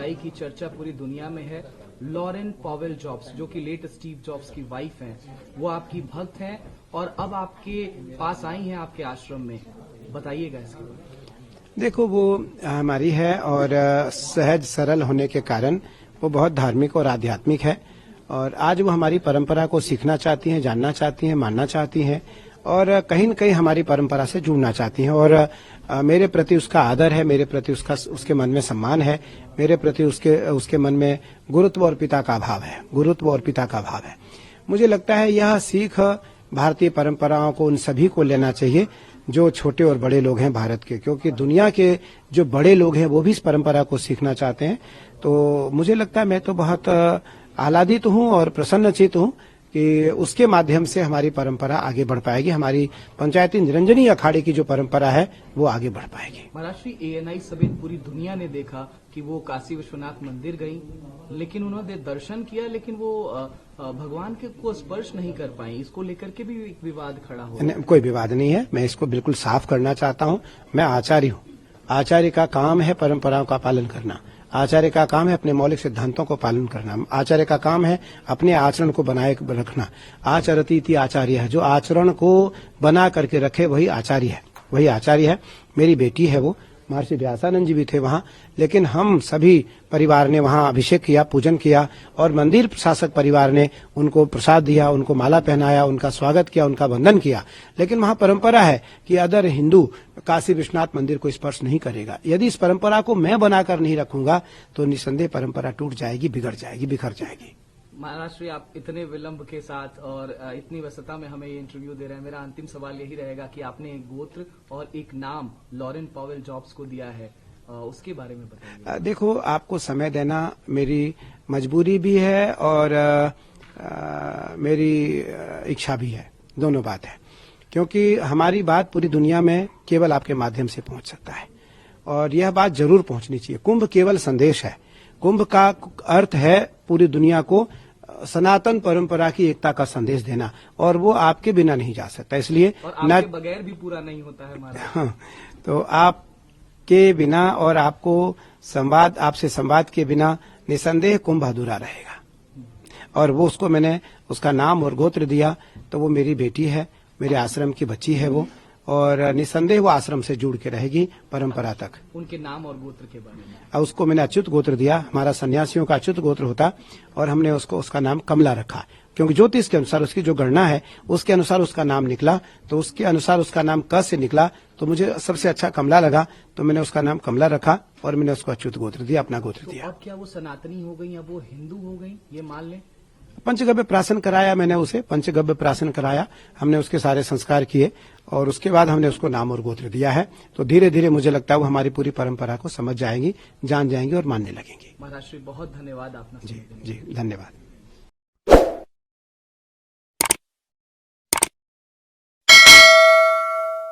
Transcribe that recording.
गाई की चर्चा पूरी दुनिया में है। लॉरेन पॉवेल जॉब्स, जो कि लेट स्टीव जॉब्स की वाइफ हैं, वो आपकी भक्त हैं और अब आपके पास आई हैं आपके आश्रम में। बताइएगा इसके बारे में। देखो, वो हमारी है और सहज सरल होने के कारण वो बहुत धार्मिक और आध्यात्मिक है और आज वो हमारी परंपरा को सीखना चाहती हैं, जानना चाहती हैं, मानना चाहती हैं और कहीं न कहीं हमारी परंपरा से जुड़ना चाहती हैं और मेरे प्रति उसका आदर है, मेरे प्रति उसके मन में सम्मान है, मेरे प्रति उसके मन में गुरुत्व और पिता का भाव है, गुरुत्व और पिता का भाव है। मुझे लगता है यह सीख भारतीय परंपराओं को उन सभी को लेना चाहिए जो छोटे और बड़े लोग हैं भारत के, क्योंकि दुनिया के जो बड़े लोग हैं वो भी इस परंपरा को सीखना चाहते हैं। तो मुझे लगता है मैं तो बहुत आह्लादित हूं और प्रसन्नचित हूं कि उसके माध्यम से हमारी परंपरा आगे बढ़ पाएगी, हमारी पंचायती निरंजनी अखाड़े की जो परंपरा है वो आगे बढ़ पाएगी। महाराज श्री ANI समेत पूरी दुनिया ने देखा कि वो काशी विश्वनाथ मंदिर गई, लेकिन उन्होंने दर्शन किया, लेकिन वो भगवान के को स्पर्श नहीं कर पाई। इसको लेकर के भी एक विवाद खड़ा हो। कोई विवाद नहीं है, मैं इसको बिल्कुल साफ करना चाहता हूँ। मैं आचार्य हूँ, आचार्य का काम है परंपराओं का पालन करना, आचार्य का काम है अपने मौलिक सिद्धांतों को पालन करना, आचार्य का काम है अपने आचरण को बनाए रखना। आचरति इति आचार्य है, जो आचरण को बना करके रखे वही आचार्य है, वही आचार्य है। मेरी बेटी है वो, महर्षि व्यासानंद जी भी थे वहाँ, लेकिन हम सभी परिवार ने वहाँ अभिषेक किया, पूजन किया और मंदिर प्रशासक परिवार ने उनको प्रसाद दिया, उनको माला पहनाया, उनका स्वागत किया, उनका वंदन किया। लेकिन वहाँ परंपरा है कि अदर हिंदू काशी विश्वनाथ मंदिर को स्पर्श नहीं करेगा। यदि इस परंपरा को मैं बनाकर नहीं रखूंगा तो निसंदेह परंपरा टूट जाएगी, बिगड़ जाएगी, बिखर जाएगी। महाराज श्री, आप इतने विलंब के साथ और इतनी व्यस्तता में हमें ये इंटरव्यू दे रहे हैं। मेरा अंतिम सवाल यही रहेगा कि आपने एक गोत्र और एक नाम लॉरेन पॉवेल जॉब्स को दिया है, उसके बारे में बताइए। देखो, आपको समय देना मेरी मजबूरी भी है और मेरी इच्छा भी है, दोनों बात है, क्योंकि हमारी बात पूरी दुनिया में केवल आपके माध्यम से पहुंच सकता है और यह बात जरूर पहुंचनी चाहिए। कुंभ केवल संदेश है, कुंभ का अर्थ है पूरी दुनिया को सनातन परंपरा की एकता का संदेश देना और वो आपके बिना नहीं जा सकता। इसलिए और आपके बगैर भी पूरा नहीं होता है हमारा। हाँ, तो आपके बिना और आपसे संवाद के बिना निसंदेह कुंभ अधूरा रहेगा और वो उसको मैंने उसका नाम और गोत्र दिया, तो वो मेरी बेटी है, मेरे आश्रम की बच्ची है वो, और निसंदेह वो आश्रम से जुड़ के रहेगी परंपरा तक। उनके नाम और गोत्र के बारे में? और उसको मैंने अच्युत गोत्र दिया, हमारा सन्यासियों का अच्युत गोत्र होता, और हमने उसका नाम कमला रखा, क्योंकि ज्योतिष के अनुसार उसकी जो गणना है उसके अनुसार उसका नाम निकला, तो उसके अनुसार उसका नाम क से निकला, तो मुझे सबसे अच्छा कमला लगा, तो मैंने उसका नाम कमला रखा और मैंने उसको अच्युत गोत्र दिया, अपना गोत्र दिया। अब क्या वो सनातनी हो गई या वो हिंदू हो गई, ये मान लें? पंचगव्य प्राशन कराया मैंने उसे, पंचगव्य प्राशन कराया, हमने उसके सारे संस्कार किए और उसके बाद हमने उसको नाम और गोत्र दिया है। तो धीरे धीरे मुझे लगता है वो हमारी पूरी परंपरा को समझ जाएंगी, जान जाएंगी और मानने लगेंगी। महाराज श्री, बहुत धन्यवाद आपने। जी, धन्यवाद।